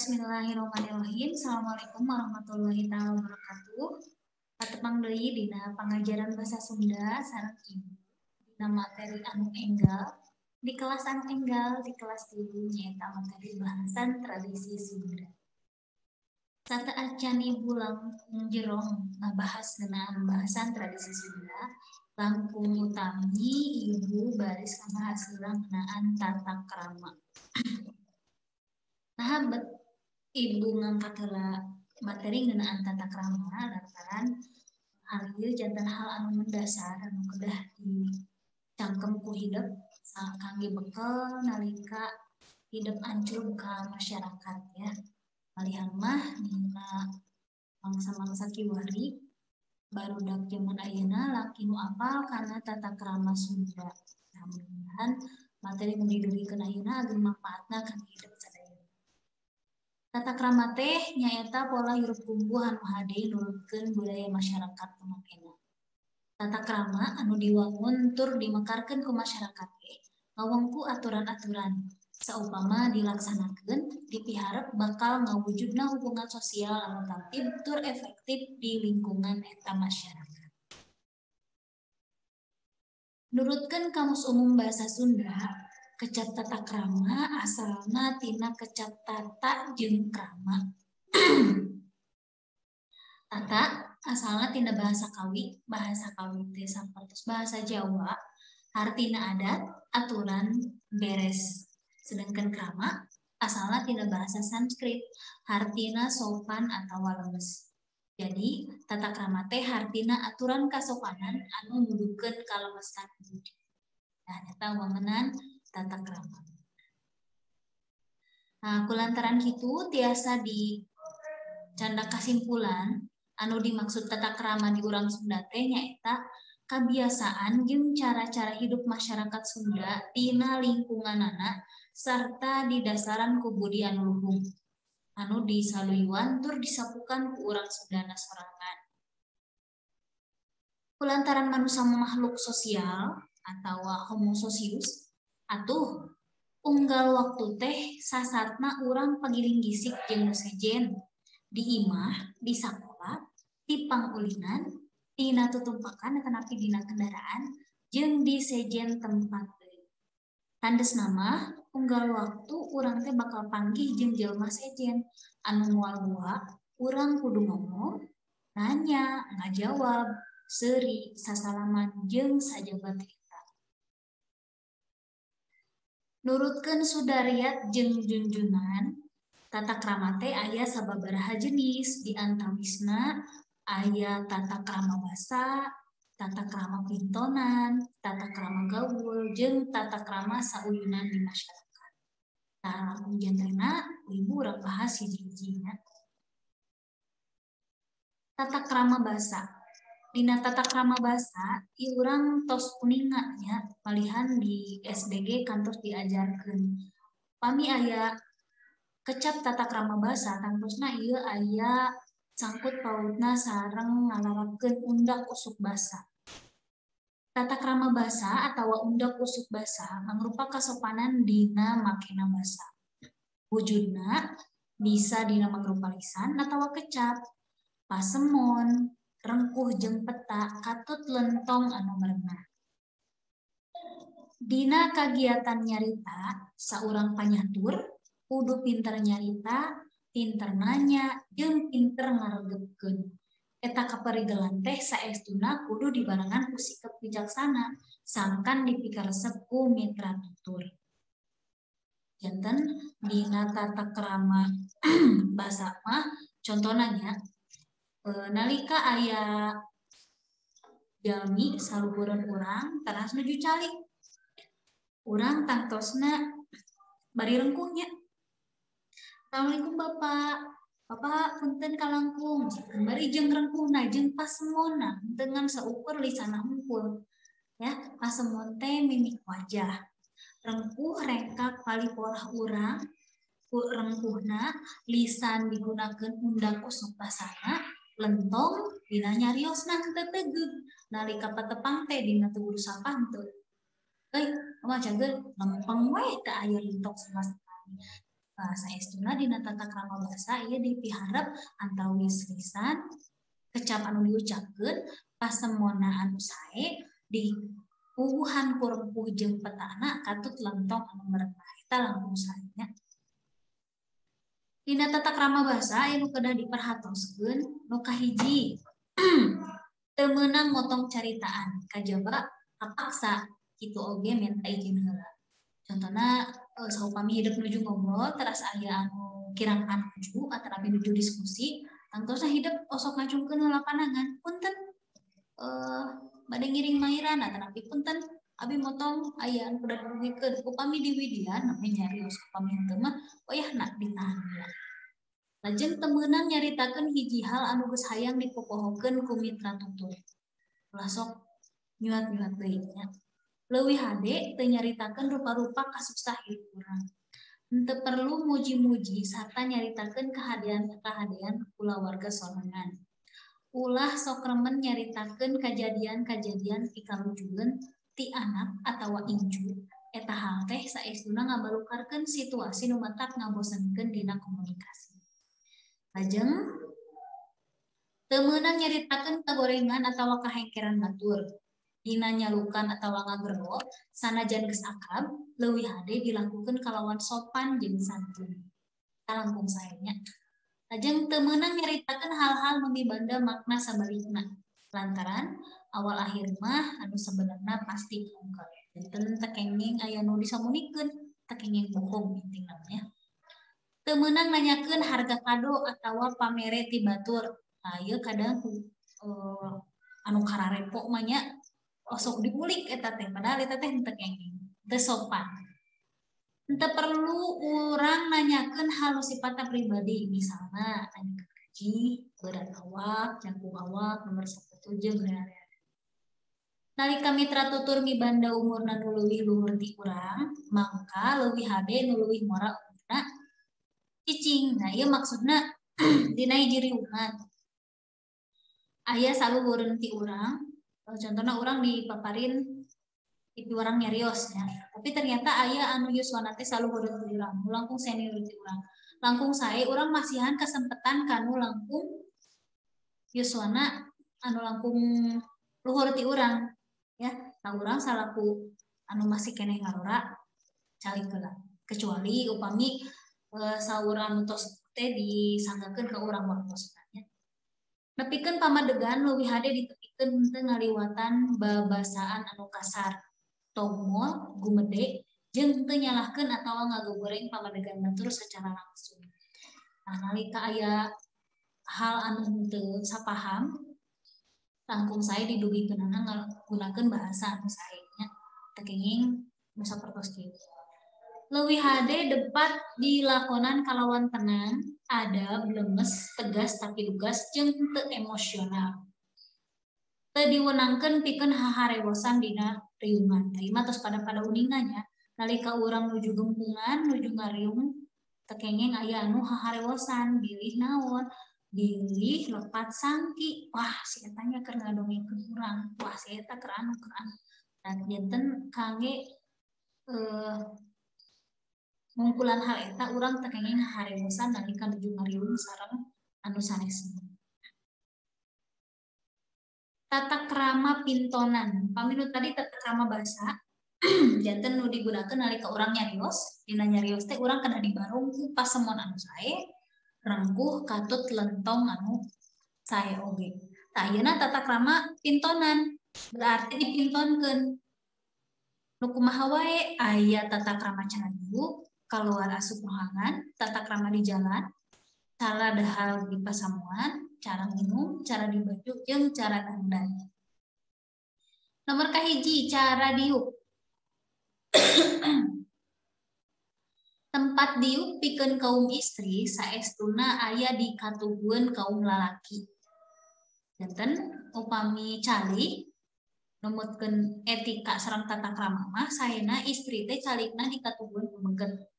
Bismillahirrahmanirrahim. Assalamualaikum warahmatullahi wabarakatuh. Katepang deui dina pangajaran basa Sunda sareng Ibu dina materi anu enggal di kelas anu enggal di kelas 3 nyaeta materi bahasan tradisi Sunda. Saat acan Ibu langkung jerong ngabahas ngeunaan bahasan tradisi Sunda, langkung utami Ibu baris kamahasilan ngeunaan tata krama. Nah, Ibu ngangkat heula materi ngeunaan tata krama lantaran hal ieu janten hal anu mendasar anu kedah dicangkem ku hidup kangge bekel nalika hidup ancur ka masyarakat ya. Malihan mah dina mangsa-mangsa kiwari barudak zaman ayeuna laki nu apal kana tata krama Sunda. Nah, mudah-mudahan materi nu didugikeun ayeuna ageun manfaatna kangge hidup sadaya. Tata krama teh nyaeta pola hirup kumpuh anu hade nurutkeun budaya masyarakat pamakena. Tata krama anu diwangun tur dimekarkeun ku masyarakat teh ngawengku aturan-aturan saupama dilaksanakeun dipiharep bakal ngawujudna hubungan sosial anu tertib tur efektif di lingkungan eta masyarakat. Nurutkeun Kamus Umum Basa Sunda, kecap tata krama asalna tina kecap tata jeung krama. Tata asalna tina bahasa Kawi teh sapertos bahasa Jawa, artina adat, aturan, beres. Sedangkan krama asalna tina bahasa Sanskrit, artina sopan atawa lemes. Jadi tata krama teh artina aturan kasopanan anu nuduhkeun kalemesan budi. Nah, eta wangunan tata krama. Nah, kulantaran kitu tiasa dicanda kasimpulan anu dimaksud tata krama di urang Sunda teh nyaeta kabiasaan jeung cara-cara hidup masyarakat Sunda tina lingkunganana sarta didasaran ku budi anu luhung anu disaluyuan tur disapukan ku urang Sundana sorangan. Kulantaran manusia makhluk sosial atawa homo sosius atuh unggal waktu teh sasatna urang pagiling gisik jeung nu sejen di imah, di sakola, di pangulinan, dina tutumpakan atanapi dina kendaraan jeung di sejen tempat deui. Tandesna mah unggal waktu urang teh bakal panggih jeung jelema sejen anu moal bua, urang kudu ngomong, nanya, ngajawab, seuri, sasalaman jeung sajabat eta. Nurutkeun Sudariat jeung junjunan, tata krama teh aya sababaraha jenis, di antawisna aya tata krama basa, tata krama pintonan, tata krama gaul, jeung tata krama sauyunan di masyarakat. Nah, lamun jantena Ibu urang bahas hiji-hijina. Tata krama basa. Dina tata krama basa, ieu urang tos kuninga nya malihan di SDG kantos diajarkeun. Pami aya kecap tata krama basa tangtosna ieu aya sangkut pautna sareng ngalarapkeun undak usuk basa. Tata krama basa atawa undak usuk basa mangrupa kasopanan dina makena basa. Wujudna bisa dina mangrupa lisan atawa kecap, pasemon, rengkuh jeung peta katut lentong anu merenah. Dina kagiatan nyarita saurang panyatur kudu pinter nyarita, pinter nanya, jeung pinter ngaregepkeun. Eta kaparigelan teh saestuna kudu dibarengan ku sikap bijaksana sangkan dipikaresep ku mitra tutur. Janten dina tata krama basa mah contona nya nalika aya jalmi saluhureun urang taras nuju calik. Urang tangtosna bari rengkuhnya. Assalamualaikum Bapak. Bapak punten kalangkung. Bari jeung rengkuhna jeung pasemonna dengan saukur lisanna hungkul. Ya, pasemon teh mimik wajah. Rengkuh rengkak palipolah urang. Ku rengkuhna lisan digunakeun undak usuk basana, lentong dina nyariosna henteu tegeug. Nalika patepang teh dina teu sapah henteu. Mah cageun lempeng we teu aya lintok sama sekali. saestuna dina tata krama basa ieu dipiharep antawis lisan kecap anu diucapkeun pasemona anu sae di puguhan kurempuh jeung petana katut lentong anu merenah eta langkung saenya. Dina tata krama basa anu kedah diperhatoskeun nu kahiji teu meunang motong caritaan kajaba kapaksa kitu oge minta izin heula. Contohna saupami hidup nuju ngobrol teras aya anu kirang nuju atarapi nuju diskusi tangtosna hidup osok ngacungkeun heula panangan punten bade ngiring mairan atarapi punten abi motong aya anu kudu dirugikeun upami di widian nami nyarios upami henteu mah wayahna ditahan heula. Lajeng teu meunang nyaritakeun hiji hal anu geus hayang dipopohokeun ku mitra tutur. Ulah sok nyuat-nyuat deui nya. Leuwih hade teu nyaritakeun rupa-rupa kasusah hidup urang. Henteu perlu muji-muji sarta nyaritakeun kahadean kulawarga sorangan. Ulah sok remen nyaritakeun kajadian-kajadian pikalujueun ti anak atawa inju. Eta hal teh saestuna ngabalukarkeun situasi nu matak ngabosenkeun dina komunikasi. Lajeng teu meunang nyaritakeun kagorengan atawa kahengkeran batur. Dina nyalukan atawa ngagerlo sanajan geus akrab leuwih hade dilakukeun kalawan sopan jeung santun. Langkung saenya. Lajeng teu meunang nyaritakeun hal-hal nu mibanda makna sabalikna. Lantaran awal akhir mah anu sebenarnya pasti keungkep. Janten teu kenging aya nu disamunikeun, teu kenging bohong intina nya. Teu meunang nanyakeun harga kado atawa pamere ti batur. Ieu kadang anu kararepo mah nya osok diulik eta teh padahal eta teh henteu kenging, teu sopan. Henteu perlu urang nanyakeun hal sifatna pribadi, misalna nanyakeun gaji, berat awak, jangkung awak, nomor sepatu jeung rea-rea. Nalika mitra tutur mibanda umurna nu leuwih luhur ti urang, mangka leuwih hade nu leuwih mora umurna cicing. Nah, ieu maksudna dina hiji riungan. Aya saluhureun ti urang, contohna urang dipaparin itu orang nyarios ya. Tapi ternyata aya anu yuswana teh saluhureun ti urang, langkung senior ti urang. Langkung sae urang masihan kasempetan kanu langkung yuswana anu langkung luhur ti urang ya. Nah urang salaku anu masih keneh ngarora calik heula. Kecuali upami saur anu tos teh disanggakeun ka urang waktosna nya. Nepikeun pamadegan leuwih hade ditepikeun henteu ngaliwatan babasaan anu kasar. Tongol, gumede, jeung teu nyalahkeun atawa ngagogoreng pamadegan batur secara langsung. Nah, nalika aya hal anu henteu sapaham, langkung sae didugikeunana ngagunakeun bahasa anu sae nya. Teu kenging nu sapertos kieu. Leuwih hade debat dilakonan kalawan tenang, adab, lemes, tegas tapi lugas, jeung teu emosional. Teu diwenangkeun pikeun haharewosan dina riungan. Tadi mah tos pada uningna nya. Nalika urang nuju gempungan, nuju ngariung, teu kenging aya anu haharewosan, bilih naon? Bilih lepat sangki. Wah, si eta nya keur ngadongengkeun urang. Wah, si eta keur anu. Dan janten kangge ngungkulan hal eta urang teu kenging haharewosan nalika nuju ngariung sareng anu sanesna. Tata krama pintonan. Paminu tadi tata krama basa janten nu digunakeun nalika urang nyarios. Dina nyarios teh urang kedah dibarung ku pasemon anu sae, rengkuh katut lentong anu sae oge. Tah ayeuna tata krama pintonan berarti dipintonkeun. Nu kumaha wae aya tata krama candu, kaluar asup rohangan, tata krama di jalan, cara dahar di pasamuan, cara minum, cara dibaju, jeung cara dandan. Nomor kahiji, cara diuk. Tempat diuk pikeun kaum istri saestuna aya di katugueun kaum lalaki. Janten upami cali numutkeun etika sareng tata krama mah saena istri teh calikna di katugueun pamengget.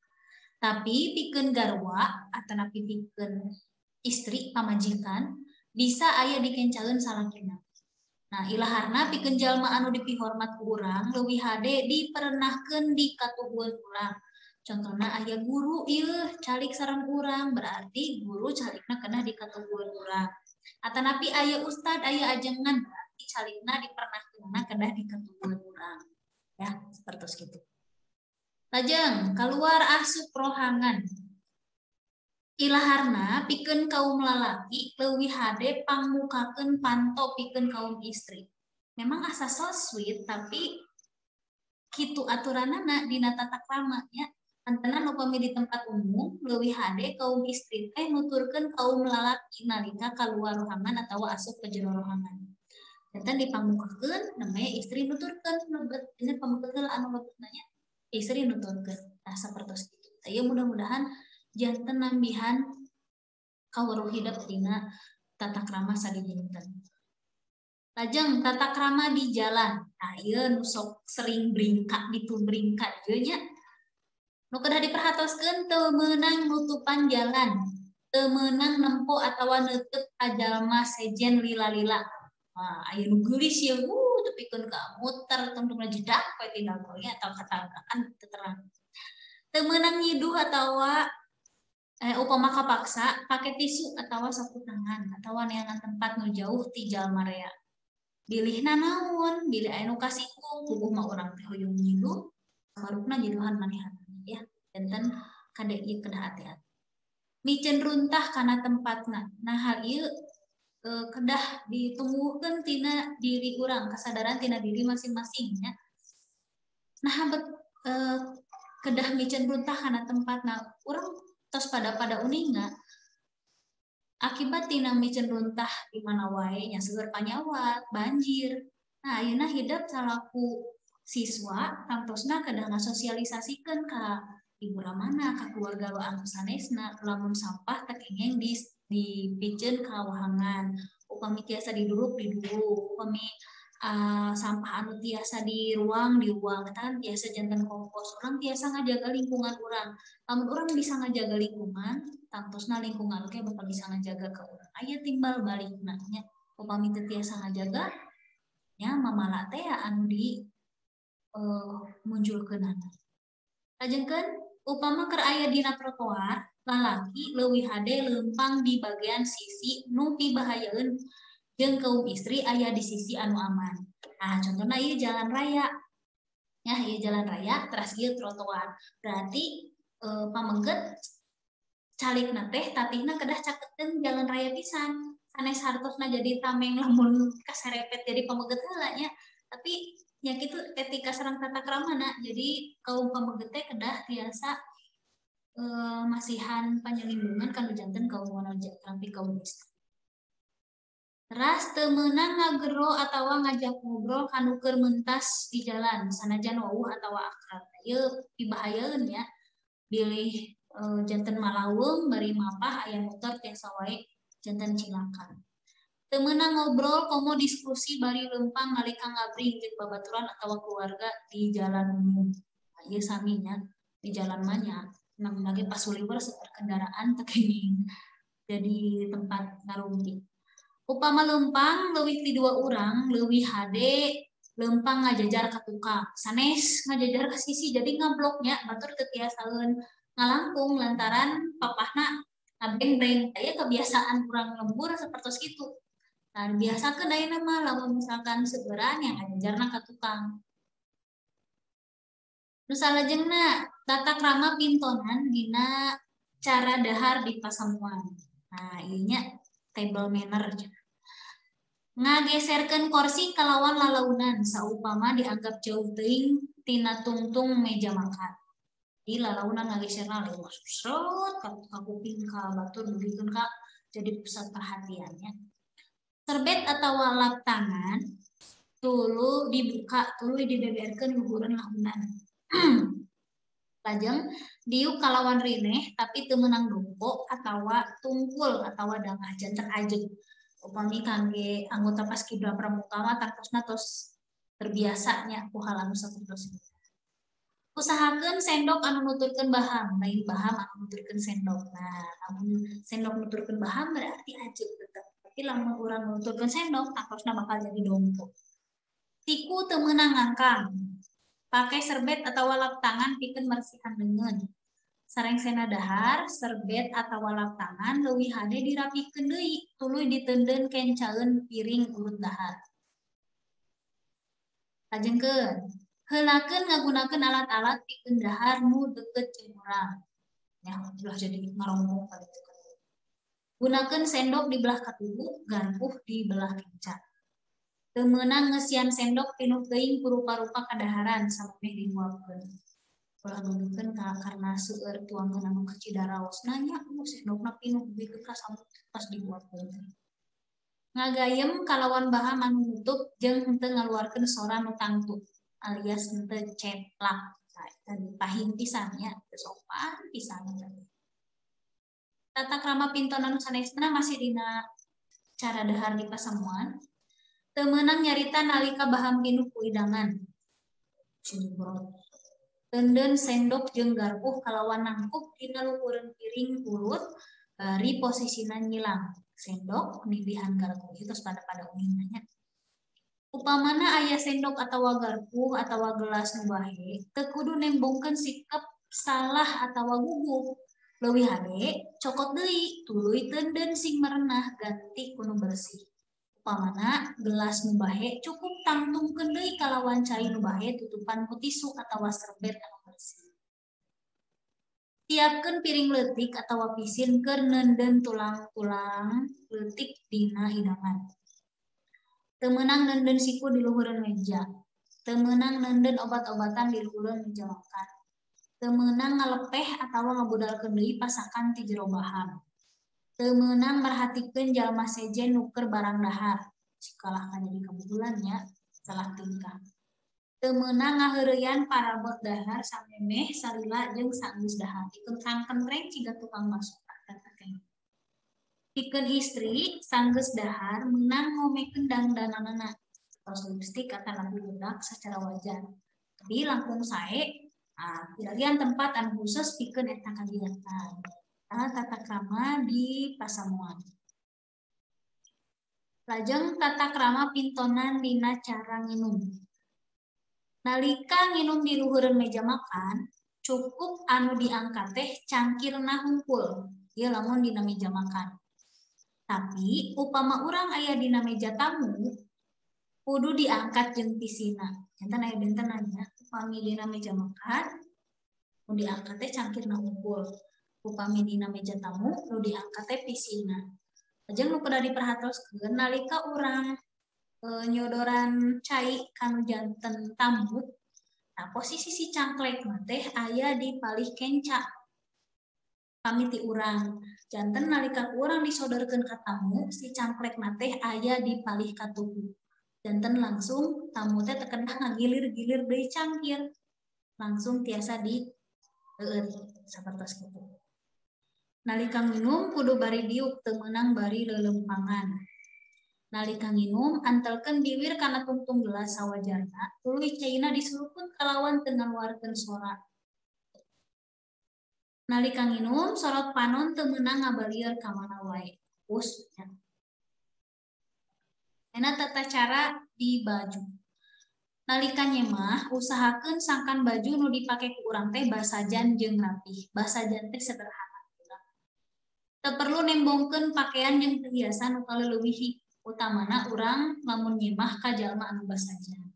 Tapi pikeun garwa atanapi pikeun istri pamajikan bisa aya dikencaeun salakina. Nah, ilaharna pikeun jalma anu dipihormat ku urang leuwih hade diperenahkeun di katugueun urang. Contohnya ayah guru ieu calik sareng urang berarti guru calikna kena dikatugueun urang. Atanapi ayah ustad ayah ajengan berarti calikna dipernahkeunna kena dikatugueun urang. Ya, seperti itu. Lajeng keluar asup rohangan. Ilaharna pikeun kaum lalaki leuwih hade pangmukakeun panto pikeun kaum istri. Memang asa so sweet tapi kitu aturanana dina tata krama nya. Antenan upami di tempat umum leuwih hade kaum istri teh nuturkeun kaum lalaki nalika kaluar rohangan atawa asup ke jero rohangan. Janten dipangmukakeun namanya istri nuturkeun lebet ini pammukakeun anu lebetna nya istri nuturkeun. Nah sapertos kitu. Aya mudah-mudahan janten nambihan kawruh hidup dina tata krama sadijinten. Lajeng tata krama di jalan. Nah ieu nu sok sering bringkak ditumbringkat ieu nya. Nu kedah diperhatoskeun teu meunang nutupan jalan, teu meunang nempo atawa neuteuk ka jalma sejen lila-lila. Nah, aya nu geulis ye tepikeun ka muter tungtungna jedak we tinggal nya atau katangkaan teu terang. Teu meunang nyiduh atawa upama kapaksa pake tisu atawa sapu tangan atawa neangan tempat nu jauh ti jalma rea. Bilihna naon? Bilih aya nu kasikung, puguh mah urang teh hoyong nyiduh, samarupna nyiduhan manehan. Ya, janten kade ieu kedah hati-hati. Micen runtah kana tempatna. Nah hal ieu kedah ditumbuhkeun tina diri urang, kesadaran tina diri masing-masing nya. Nah kedah micen runtah kana tempatna. Urang tos pada uningna akibat tina micen runtah di mana wae nya seueur panyawat, banjir. Nah ayeuna hidup salaku siswa tangtosna kedah ngasosialisasikeun ka ibu ramana ka keluarga lo anu sanesna lamun sampah teu kengeng dipikeun ka wahangan upami tiasa diduruk upami sampah anu tiasa di ruang kan tiasa janten kompos urang tiasa ngajaga lingkungan urang lamun urang bisa ngajaga lingkungan tangtosna lingkungan oke bakal bisa ngajaga ke urang aya timbal balikna nya upami teu tiasa ngajaga nya mamala teh anu di munculkeunana. Lajengkeun upama keur aya dina trotoar, lalaki leuwih hade leumpang di bagian sisi nu pibahayeun jeung kaum istri aya di sisi anu aman. Nah, contohna ieu jalan raya. Ya, ieu jalan raya teras ieu trotoar. Berarti pamengget calikna teh tatihna kedah caketeun jalan raya pisan. Sanes hartosna jadi tameng lamun kaserepet jadi pamengget heula nya. Tapi ya gitu ketika sareng tata kramana jadi kaum pamengget teh kedah tiasa masihan panyelindungan kanu janten kaum wanita tapi kaum istri. Teras teu meunang ngagero atawa ngajak ngobrol kanu keur meuntas di jalan sanajan wawuh atawa akrab. Ieu pibahayeun ya. Bilih janten malaweung bari mapah aya motor tiasa wae janten cilakan. Teu meunang ngobrol komo diskusi bari leumpang nalika ngabring jeung babaturan atawa keluarga di jalan umum. Nah, ieu sami nya di jalan mah nya namun lagi pas uliwer seper kendaraan teu kenging jadi tempat ngarumpi. Upama leumpang leuwih ti 2 urang leuwih hade leumpang ngajajar ka tukang. Sanes ngajajar ka sisi jadi ngabloknya batur teu tiasaeun ngalangkung lantaran papahna ngabeng-beng. Aya kebiasaan urang lembur sapertos kitu. Nah, biasakeun ayeuna mah lamun misalkan seueuran yang ngajajarna ka tukang. Nu salajengna tata krama pintonan dina cara dahar di pasamuan. Nah, ieu nya table manner. Ngageserkeun kursi kalawan lalaunan saupama dianggap jauh teuing tina tungtung meja makan. Di lalaunan ngageserna leuwih srot ka kuping ka batur dugikeun ka jadi pusat perhatiannya. Serbet atau lap tangan tulu dibuka tulu dibeberkeun luhureun lahunan. Lajeng diuk kalawan rineh tapi teu meunang dompo atawa tungkul atawa dangah janten ajeg. Upami kangge anggota paskibra pramuka mah tangtosna tos terbiasa nya ku hal anu sapertos itu. Usahakeun sendok anu nuturkeun baham, lain baham anu nuturkeun sendok. Nah, lamun sendok nuturkeun baham berarti ajeg tetep. Tapi lamun urang nuturkeun sendok tangtosna bakal jadi dompo. Tiku teu meunang ngangkang. Pakai serbet atau lap tangan pikeun marsihan leungeun. sareng sena dahar, serbet atau lap tangan, leuwih hade dirapikeun deui, tuluy diteudeun kencaeun piring urut dahar. Lajengkeun, heulakeun ngagunakeun alat-alat pikeun dahar nu deukeut jeung urang. Ya, ulah jadi ngarompong kali itu. Gunakeun sendok di belah katubu, garpuh di belah kenca. Teu meunang ngeusian sendok pinuh teuing ku rupa-rupa kadaharan samemeh dimuapkeun. Ulah nundukeun karena seueur tuangkeun anu kacidaraos nanya sendokna pinuh beukeut ka samut pas dimuapkeun. Ngagayem kalawan bahan anu nutup jeung henteu ngaluarkeun sora nu tangtu alias henteu ceplak. Tadi pahing pisan nya, teu sopan pisan. Tata krama pintonan nu sanesna masih dina cara dahar di pasamuan. Teu meunang nyarita nalika bahan pinuh ku hidangan. Teundeun sendok jeung garpuh kalawan nangkuk dina luhureun piring urut bari posisina nyilang. Sendok nibihan garpuh itu pada umumnya. Upamana aya sendok atawa garpuh atawa gelas nu bahe, teu kudu nembongkeun sikep salah atawa gugup. Leuwih hade cokot deui, tuluy teundeun sing merenah ganti ku nu bersih. Upamana gelas nu bahe cukup tangtungkeun deui kalawan cai nu bahe tutupan ku tisu atawa serbet anu bersih. Siapkeun piring leutik atawa pisin keur neundeun tulang-tulang leutik dina hidangan. Teu meunang neundeun siku di luhureun meja. Teu meunang neundeun obat-obatan di luhureun meja makan. Teu meunang ngalepeh atawa ngabudalkeun deui pasakan ti jero bahan. Teu meunang merhatikeun jalma sejen nu keur barang dahar. Sikalah ka jadi kebetulan nya salah tingkah. Teu meunang ngaheureuyan parabot dahar samemeh salila jeung sanggeus dahar. Pikeun kentreng ciga tukang masak. Pikeun istri sanggeus dahar meunang ngomekeun dangdanganna. Tos lipstik kata lagu budak secara wajar. Tapi langkung sae pilarian tempat anu khusus pikeun eta kagiatan. Tata krama di pasamuan. Lajeng tata krama pintonan dina cara nginum. Nalika nginum di luhureun meja makan, cukup anu diangkat teh cangkirna hungkul. Ieu lamun dina meja makan. Tapi upama urang aya dina meja tamu, kudu diangkat jeung pisina. Janten aya benten nya, upami dina meja makan, nu diangkat teh cangkirna hungkul. Upami dina meja tamu, nu diangkat teh pisina. Lajeng nu kudu diperhatoskeun nalika urang nyodoran cai kanu janten tamu. Nah, posisi si cangklek teh aya di palih kenca. Pami ti urang. Janten nalika urang disodorkeun ka tamu, si cangklek teh aya di palih katugu. Janten langsung tamu teh teu kenah ngagilir-gilir deui cangkir. Langsung tiasa di sapertos kitu. Nalika nginum kudu bari diuk teu meunang bari leuleumpangan. Nalika nginum antelkeun bibir kana tungtung gelas sawajarna, tuluy caina disurupkeun kalawan teu ngaluarkeun sora. Nalika nginum sorot panon teu meunang ngabalieur ka mana wae. Pus nya. Ena tata cara di baju. Nalika nyemah usahakeun sangkan baju nu dipake ku urang teh basajan jeung rapih. Basajan teh sederhana. Teu perlu nembongkeun pakaian jeung teu hiasan nu kaleuwih. Utamana urang lamun nyemah ka jalma anu basajan.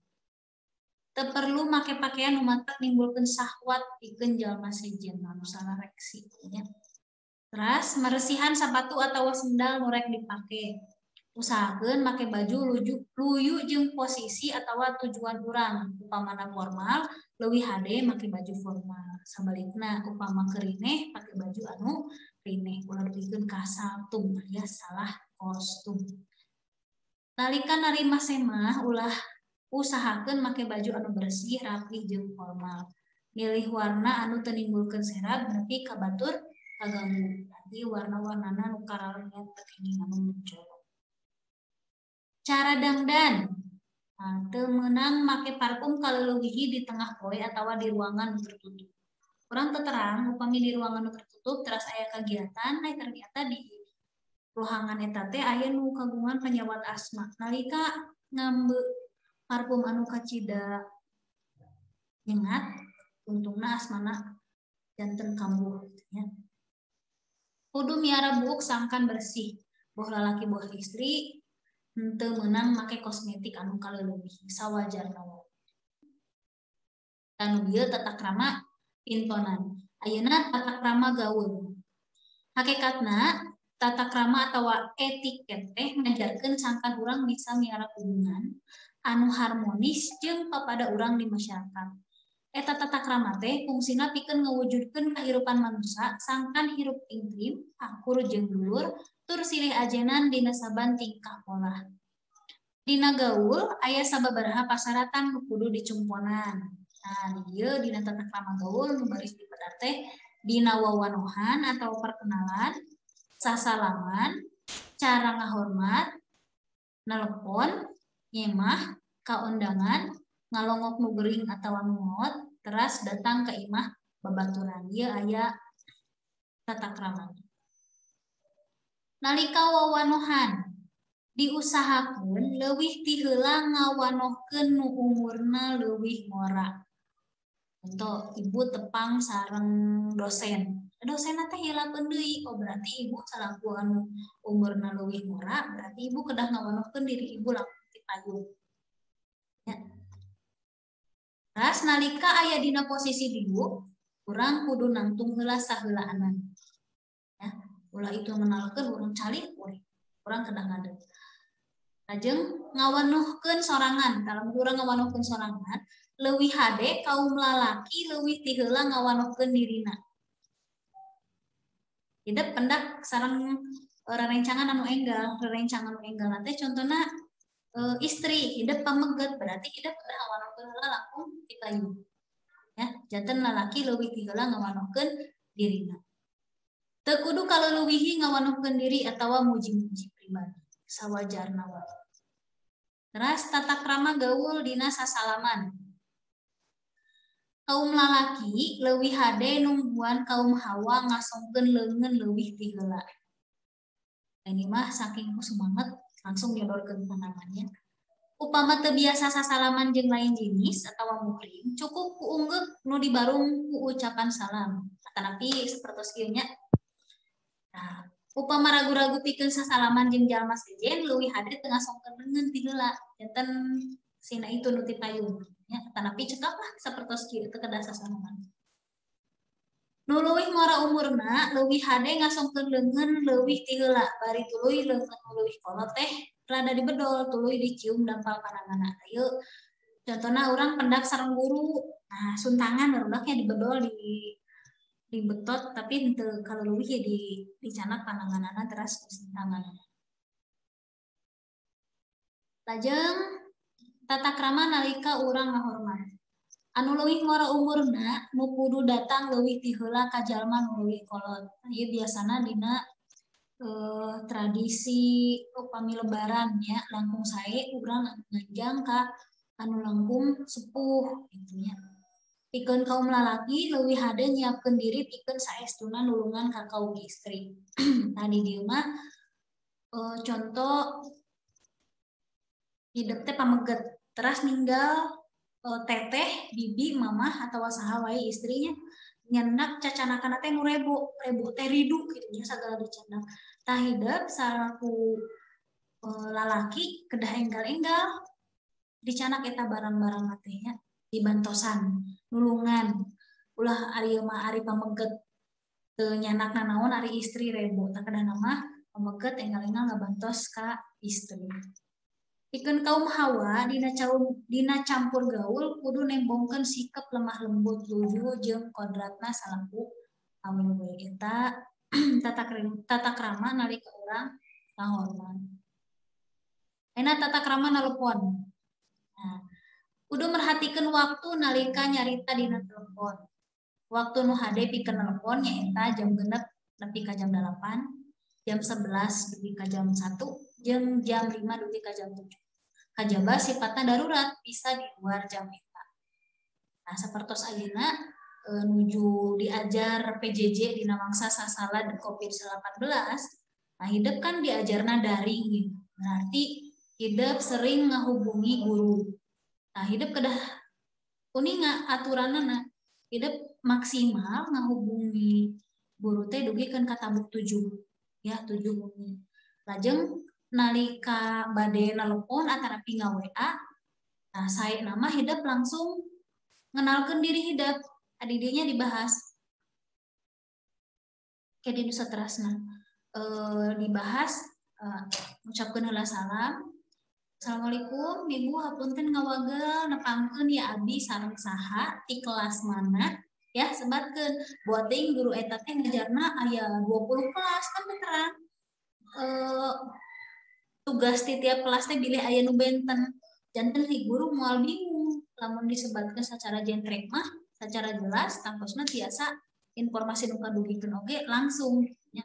Teu perlu make pakaian nu matak nimbulkeun syahwat pikeun jalma sejen anu salareksi nya. Teras maresihan sapatu atawa sendal nu rek dipake. Usahakeun make baju luyu jeung posisi atawa tujuan urang. Upamana formal, leuwih hade make baju formal. Sabalikna upama keurineh pake baju anu rineh ulah dipikeun ka saltung alias salah kostum. Nalika narima semah ulah usahakeun make baju anu bersih, rapi jeung formal. Milih warna anu teu nimbulkeun serat nepi ka batur kaganggu. Jadi warna-warnana nu karalenget teu kenging anu mencolok. Cara dangdan. Teu meunang make parfum kaleuwih di tengah poe atawa di ruangan tertutup. Urang teu terang upami di ruangan tertutup teras aya kagiatan, ternyata di ruangan eta teh aya nu kagungan penyawat asma. Nalika ngambeu parfum anu kacida nyengat, untungna asmana janten kambuh gitu ya. Kudu miara buuk sangkan bersih. Boh lalaki boh istri henteu meunang make kosmetik anu kaleuleubih sawajarna wae. Anu ieu tata krama pintonan. Ayeuna tata krama gaul. Hakikatna tata krama atau etiket teh ngajarkeun sangkan urang bisa miara hubungan anu harmonis jeung papada urang di masyarakat. Eta tata krama teh fungsina pikeun ngawujudkeun kahirupan manusia sangkan hirup intrim, akur jeung dulur, tur silih ajenan dina saban tingkah pola. Dina gaul aya sababaraha pasaratan nu kudu dicumponan. Nah, dieu dina tata krama gaul nu baris dipedar teh dina wawanohan atau perkenalan, sasalaman, cara ngahormat, nelepon, nyemah, kaundangan, ngalongok nu geuring atawa nu maot, teras datang ke imah babaturan. Ieu aya tata krama. Nalika wawanohan diusahakeun leuwih ti heula ngawanohkeun nu umurna leuwih ngora. Contoh ibu tepang sareng dosen. Dosenna teh hilakeun deui, oh berarti ibu salaku anu umurna leuwih ngora, berarti ibu kedah ngawanohkeun diri ibu langsung ti payung. Ya. Ras nalika aya dina posisi dibu, urang kudu nangtung heula saheulaanan. Ya, ulah itu menalkeun urang calik urang kedah ngadeg. Lajeng ngawanohkeun sorangan, dalam urang ngawanohkeun sorangan, leuwih hade kaum lalaki leuwih ti heula ngawanohkeun dirina. Hidup pendak sareng rerencangan anu enggal, rerencangan anu enggal teh contona istri hidup pameget berarti hidup kedah ngawanohkeun heula langkung ti payung. Ya, janten lalaki leuwih ti heula ngawanohkeun dirina. Teu kudu kaleuwih ngawanohkeun diri atawa muji-muji pribadi, sawajarna wae. Teras tata krama gaul dina sasalaman. Kaum lalaki leuwih hade nungguan kaum hawa ngasongkeun leungeun leuwih ti heula. Ini mah saking semangat langsung nyodorkeun pandangannya. Upama teu biasa sasalaman jeung lain jenis atawa mukrim, cukup ku ungguk nu dibarung ku ucapan salam. Tanapi sapertos kieu nya. Nah, upama ragu-ragu pikeun sasalaman jeung jalma sejen leuwih hade teu ngasongkeun leungeun ti heula. Janten sina itu nu ti payung. Ya, tanapi cekap lah sapertos kieu teu kedah sasalaman. Nu leuwih ngora umurna leuwih hade ngasongkeun leungeun leuwih ti heula. Bari tuluy leungeun nu leuwih kolot teh rada dibedol, tuluy dicium dampal pandanganna. Ayo contohna urang pendak sareng guru. Nah, suntangan urangnya dibedol di betot tapi henteu kaleuwih ya dicanak pandanganana teras suntangan. Lajeng tata krama nalika urang ngahormat. Anu leuwih ngora umurna nu kudu datang leuwih ti heula ka jalma nu leuwih kolot. Ieu biasana dina tradisi upami lebaran ya langkung sae urang ngajang ka anu langkung sepuh gitu nya. Pikeun kaum lalaki leuwih hade nyiapkeun diri pikeun saestuna nulungan ka kaum istri. Nah di dieu mah contoh hidup teh pameget teras ninggal teteh, bibi, mamah atawa saha wae istrinya nyendak cacanakan teh nu rebo teh ridu gitu nya sagala dicendak. Tah hidup salaku lalaki kedah enggal-enggal dicanak eta barang-barang teh nya dibantosan, nulungan. Ulah ari mah ari pameget teu nyanak nanaon ari istri rebo tah kedah nama pameget enggal-enggal ngabantos ka istri. Pikeun kaum hawa dina campur gaul kudu nembongkeun sikap lemah lembut luyu jeung kodratna salaku awewe eta tata krama nalika urang ngahormat. Ayeuna tata krama nelepon. Nah, kudu merhatikeun waktu nalika nyarita dina telepon. Waktu nu hade pikeun nelepon nyaeta jam 6 nepi ka jam 8, jam 11 dugi ka jam 1, jeung jam 5 dugi ka jam 7. Kajaba sifatnya darurat bisa di luar jam eta. Nah, sapertos ayeuna nuju diajar PJJ dina mangsa sasala COVID-19. Nah, hidup kan diajarna daring, berarti hidup sering ngahubungi guru. Nah, hidup kedah kuninga aturanana hidup maksimal ngahubungi guru teh dugikeun ka tabuk 7 ya 7 bunyi. Lajeng nalika bade nelpon antara pinga WA, nah saya nama hidup langsung ngenalkan diri hidup, adidinya dibahas. Kayak di saterasna dibahas, ucapkeun heula salam. Assalamualaikum, Ibu hapunten ngawagel nepangkeun ya abdi sareng saha di kelas mana ya sebatkeun buat teuing guru eta teh ngajarna aya 20 kelas kan terang. Tugas di tiap kelas teh bilih aya nu benten. Janten si guru moal bingung lamun disebatkeun secara jentrek mah secara jelas tangtosna tiasa informasi nu kadugikeun oge langsung nya.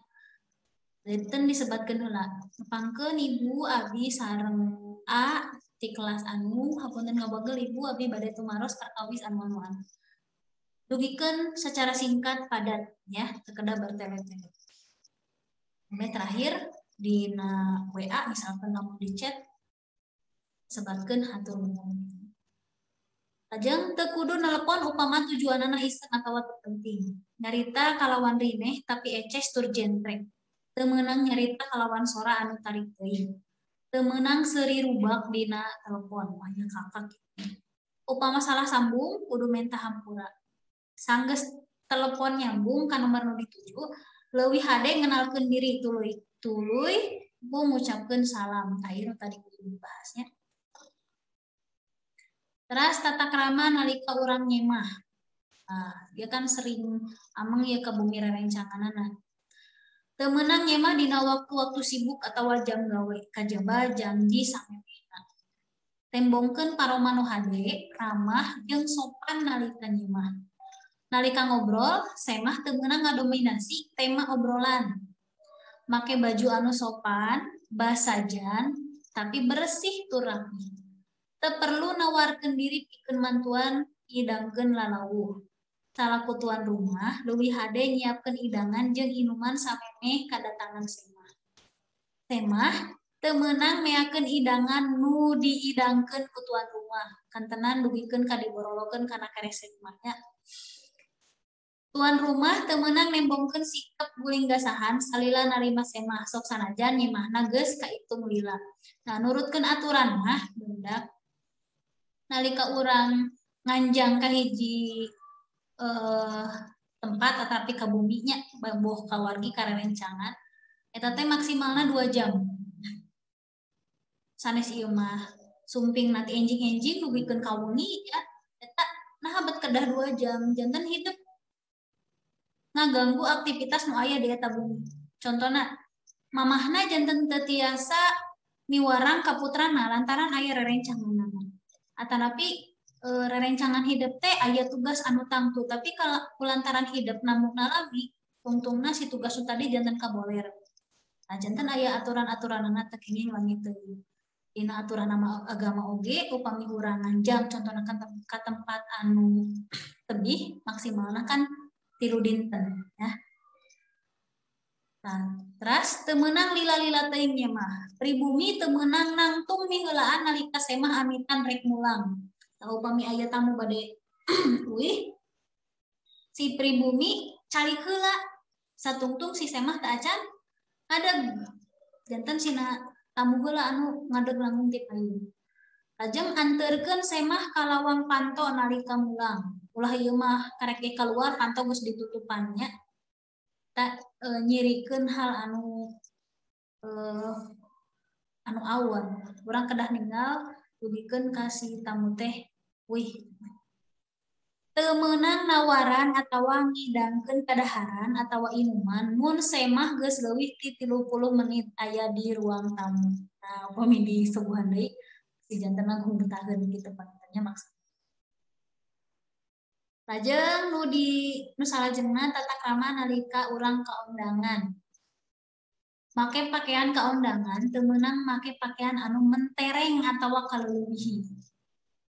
Janten disebatkeun heula. Nepangkeun Ibu abdi sareng A di kelas anu hapunten ngabagel Ibu abdi bade tumaros perkawis anu-anuan. Dugikeun secara singkat padat ya, sekedar bertele-tele. Sampai terakhir di WA misalkan kamu di chat sebatkeun hatur nuhun. Lajeng teu kudu nelpon upama tujuanana iseng atawa penting. Nyarita kalawan rineh tapi eces tur jentrek. Teu meunang nyarita kalawan sora anu tarik teuing. Teu meunang seuri rubak dina telepon, wahnya kakak. Upama salah sambung kudu menta hampura. Sanggeus telepon nyambung ka nomor nu dituju, leuwih hade ngenalkeun diri tuluy mengucapkeun salam. Ayeuna tadi kudu dibahasnya. Terus tata krama nalika urang nyemah. Nah, dia kan sering ameng ya ke bumi rerencanganana. Teu meunang nyemah dina waktu-waktu sibuk atawa jam gawe, kajaba janji samemehna. Tembongkeun paroma nu hade, ramah jeung sopan nalika nyemah. Nalika ngobrol, semah teu meunang ngadominasi tema obrolan. Make baju anu sopan, basajan, tapi bersih tur rapi. Teu perlu nawarkeun diri pikeun mantuan idangkeun lalawuh. Salaku tuan rumah leuwih hade nyiapkeun idangan jeung inuman samemeh kadatangan semah. Semah teu meunang meakeun idangan nu diidangkeun ku tuan rumah. Kantenan dugikeun ka diborolokeun kana keresek mah nya. Tuan rumah teu meunang nembongkeun sikap guling gasahan salila narima semah sok sanajan nyemahna geus kaitung lila. Nah nurutkeun aturan mah budak nalika urang nganjang ka hiji tempat tetapi ka buminya boh kawargi karerencangan eta teh maksimalna 2 jam. Sanes ieu mah sumping nanti enjing-enjing dugikeun ka wengi ya eta nah bet kedah 2 jam janten hidup ngaganggu aktivitas nu aya di eta bumi. Contona mamahna janten teu tiasa miwarang ka putrana lantaran aya rerencanganna. Atanapi rerencangan hidup teh aya tugas anu tangtu tapi kalau kulantaran hidup namun nalami untungna si tugas tadi jantan kaboler. Nah jantan aya aturan-aturanna teh kenging langit teuing. Dina aturan agama oge upami urang nganjang contohna ka tempat anu tebih maksimalna kan 3 dinten ya. Nah, terus teu meunang lila-lila teuing nya mah. Pribumi teu meunang nangtung miheulaan nalika semah amitan rek mulang. Tah upami aya tamu bade wih si pribumi calik heula satungtung si semah teu acan ngadeg. Janten sina tamu heula anu ngadeg langung ti payun. Lajeng anteurkeun semah ka lawang panto nalika mulang. Ulah ieu mah karek ge kaluar panto geus ditutupannya. Ta nyirikeun hal anu awan. Urang kedah ninggal dugikeun ka si tamu teh wih. Teu meunang nawaran atawa ngidangkeun kadaharan atawa inuman mun semah geus leuwih ti 30 menit aya di ruang tamu. Nah, upami di suguhan deui si jantenna kudu betahkeun kitu pantennya maksud. Lajeng nu salajengna tata krama nalika urang kaundangan. Make pakaian kaundangan teu meunang make pakaian anu mentereng atawa kaleuwihi.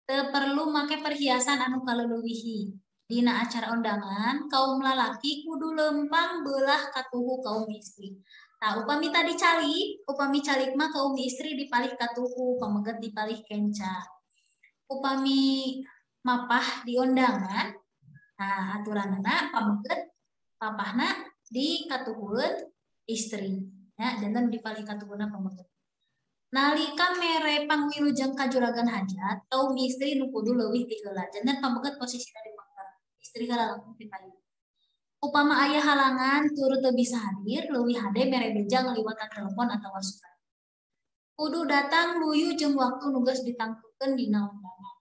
Teu perlu make perhiasan anu kaleuwihi. Dina acara undangan kaum lalaki kudu lempang beulah katuhu kaum istri. Tah upami tadi upami calik mah kaum istri dipalih katuhu, pameget dipalih kenca. Upami mapah di undangan Nah, aturanana pameget papahna dikatuhkeun istri. Ya, janten dipalih katuhkeunna pameget. Nalika mere pangwilujeng kajuragan hajat, kaum istri nu kudu leuwih ti heula. Janten pameget posisina di mangkar. Istri kalangkung dipalih. Upama ayah halangan turut teu bisa hadir, leuwih hade mere beja ngaliwatan telepon atawa surat. Kudu datang luyu jeung waktu nugas ditangtukeun dina undangan.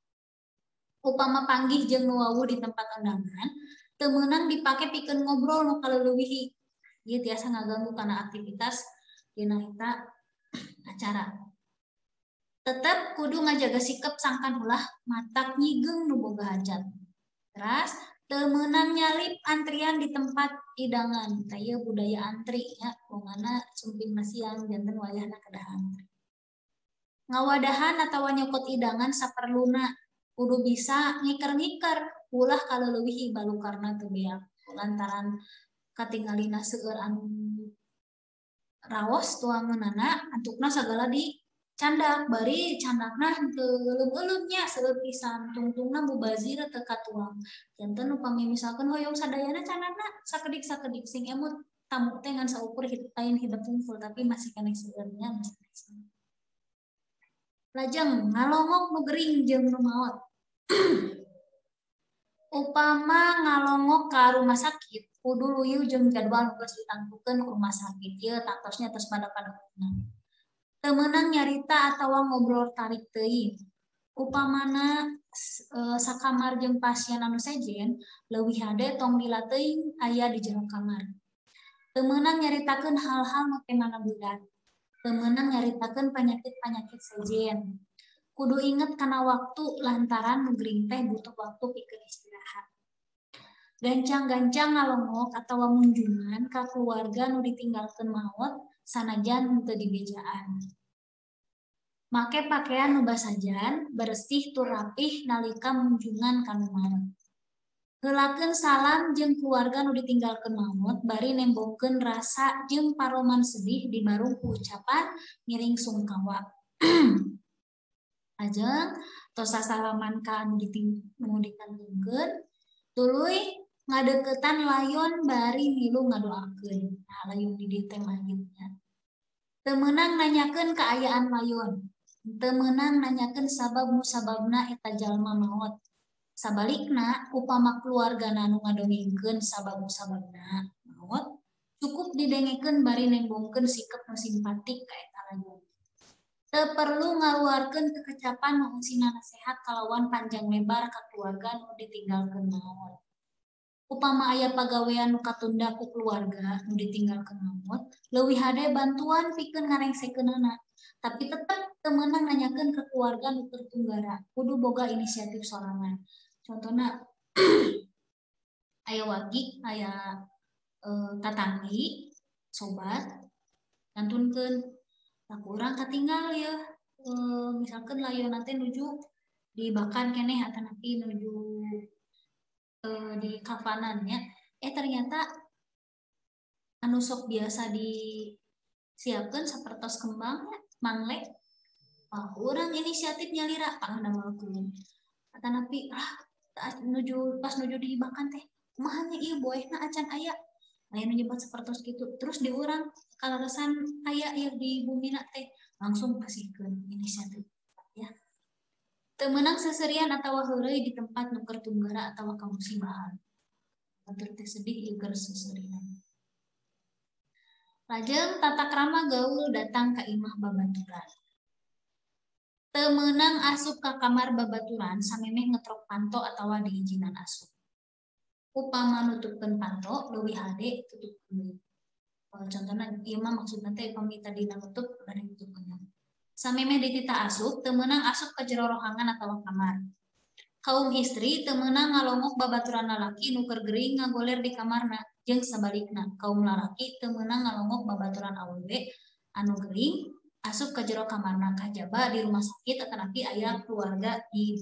Upama panggih jeung nu wawuh di tempat undangan, teu meunang dipake pikeun ngobrol nu kaleuwih. Ieu tiasa ngaganggu kana aktivitas dina eta acara. Tetep kudu ngajaga sikap sangkan ulah matak nyigeung nu boga hajat. Teras teu meunang nyalip antrian di tempat hidangan. Taya budaya antri ya, pongana sumping siang janten wayahna kedah antri. Ngawadahan atawa nyokot hidangan saperluna kudu bisa ngiker-ngiker ulah kaleuwih balukarna teu beak lantaran katinggalina seueur anu raos tuangeunana antukna sagala di candak bari candakna teu leuleum-leuleumnya seueur pisan tungtungna mubazir teu katuang janten upami misalkan hoyong sadayana candakna sakedik-sakedik sing emut tamu teh ngan saukur lain hidup unggul tapi masih kena seueurnya masih lajeng ngalongok nu gering jeung nu maot. Upama ngalongok ka rumah sakit kudu luyu jeung jadwal nu geus ditangtukeun ku rumah sakit ieu taktosnya tos pada-pada teu meunang nyarita atawa ngobrol tarik teuing. Upamana sakamar jeung pasien anu sejen leuwih hade tong lila teuing aya di jero kamar. Teu meunang nyaritakeun hal-hal nu temana berat. Teu meunang nyaritakeun penyakit-penyakit sejen. Kudu inget kana waktu lantaran nu gering teh butuh waktu pikeun istirahat. Gancang-gancang ngalongok atawa munjungan ka keluarga nu ditinggalkeun maot sanajan teu dibejaan. Make pakaian nu basajan, bersih tur rapih nalika munjungan ka nu maot. Heulakeun salam jeung keluarga nu ditinggalkeun maot bari nembongkeun rasa jeung paroman sedih dibarung ku ucapan ngiring sungkawa. Ajeng tos sasalaman ka anu ditangtungkeun tuluy ngadeuketan layon bari milu ngadoakeun. Nah, layon di dieu teh mayitnya. Teu meunang nanyakeun kaayaan layon. Teu meunang nanyakeun sabab musababna eta jalma maot. Sabalikna, upama keluargana nu ngadongengkeun sabab musababna maot, cukup didengekeun bari nembongkeun sikap nu simpatik ka eta layon. Teu perlu ngaluarkeun kekecapan nu eusina nasehat kalawan panjang lebar ka keluarga nu ditinggalkeun maot. Upama aya pagawean nu katunda ku keluarga nu ditinggalkeun maot, leuwih hade bantuan pikeun ngarengsekeunana. Tapi tetep teu meunang nanyakeun ke keluarga nu tertunggara, kudu boga inisiatif sorangan. Contohna aya wagi, aya tatanggi, sobat, ngantunkeun aku urang katinggal ya, misalkan layon teh nuju dibakan keneh atanapi nuju di kafanannya, ternyata anu sok biasa disiapkeun sapertos kembang manglek, urang inisiatif nyalira pangandamelkeun. Atanapi nuju pas nuju dibakan teh, kumaha nya ieu boehna acan aya. Lain nyebat sapertos kitu, terus di urang kalaresan aya ieu di bumina teh langsung pasihkeun inisiatif ya. Teu meunang seserian atawa heureuy di tempat nu keur tunggara atawa kamusibahan. Batur teh sedih ieu keur seserian. Lajeng tata krama gaul datang ka imah babaturan. Teu meunang asup ka kamar babaturan samemeh ngetrok panto atawa diijinan asup. Upama nutupkeun panto leuwih hade tutupkeun. Contohna ieu mah maksudna teh upami tadina nutup bari tutupkeun. Samemeh ditita asup teu meunang asup ka jero rohangan atawa kamar. Kaum istri teu meunang ngalongok babaturan lalaki nu keur geuring ngagoler di kamarna jeung sabalikna. Kaum lalaki teu meunang ngalongok babaturan awewe anu geuring asup ka jero kamarna kajaba di rumah sakit atanapi aya keluarga di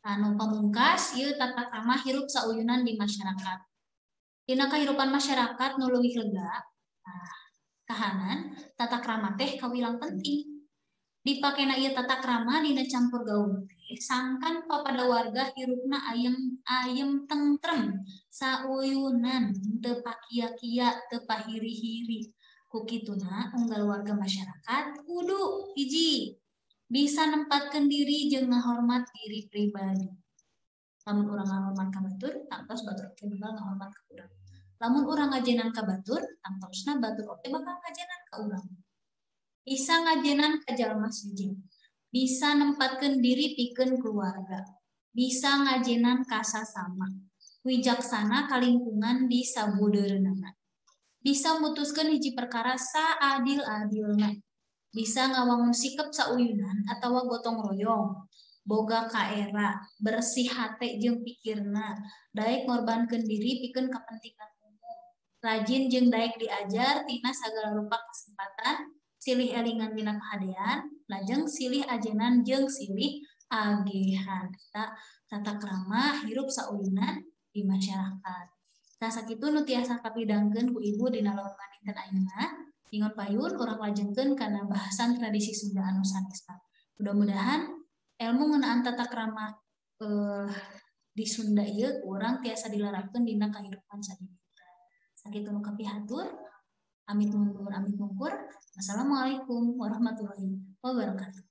anu pamungkas ieu tata krama hirup sauyunan di masyarakat. Dina kahirupan masyarakat nu leuwih lega, kahanan tata krama teh kawilang penting. dipakena ieu tata krama dina campur gaul teh sangkan papada warga hirupna ayem tentrem sauyunan teu pakia-kia teu pahiri-hiri ku kituna unggal warga masyarakat kudu hiji bisa nempatkeun diri jeung ngahormat diri pribadi. Lamun urang ngahormat ka batur tangtos batur oge bakal ngahormat ka urang. Lamun urang ngajenan ka batur tangtosna batur oge bakal ngajenan ka urang. Bisa ngajenan ka jalma sujing, bisa nempatkeun diri pikeun keluarga, bisa ngajenan ka sasama, wijaksana ka lingkungan di sabudeureunana, bisa mutuskeun hiji perkara saadil-adilna, bisa ngawangun sikap sauyunan atawa gotong royong, boga kaera, bersih hate jeung pikirna, daek ngorbankeun diri pikeun kapentingan umum, rajin jeung daek diajar tina sagala rupa kesempatan, silih elingan dina kahadean, lajeng silih ajenan jeung silih agehan. Tata krama hirup sauyunan di masyarakat. Tah sakitu nu tiasa kapidangkeun ku ibu dina lowongan dinten ayeuna. Ingon payun urang lajengkeun kana bahasan tradisi Sunda anu sanesna. Mudah-mudahan ilmu ngeunaan tata krama di Sunda ieu urang tiasa dilarapkeun dina kahirupan sadina. Sakitu nu kapihatur. Amit mungkur. Wassalamualaikum warahmatullahi wabarakatuh.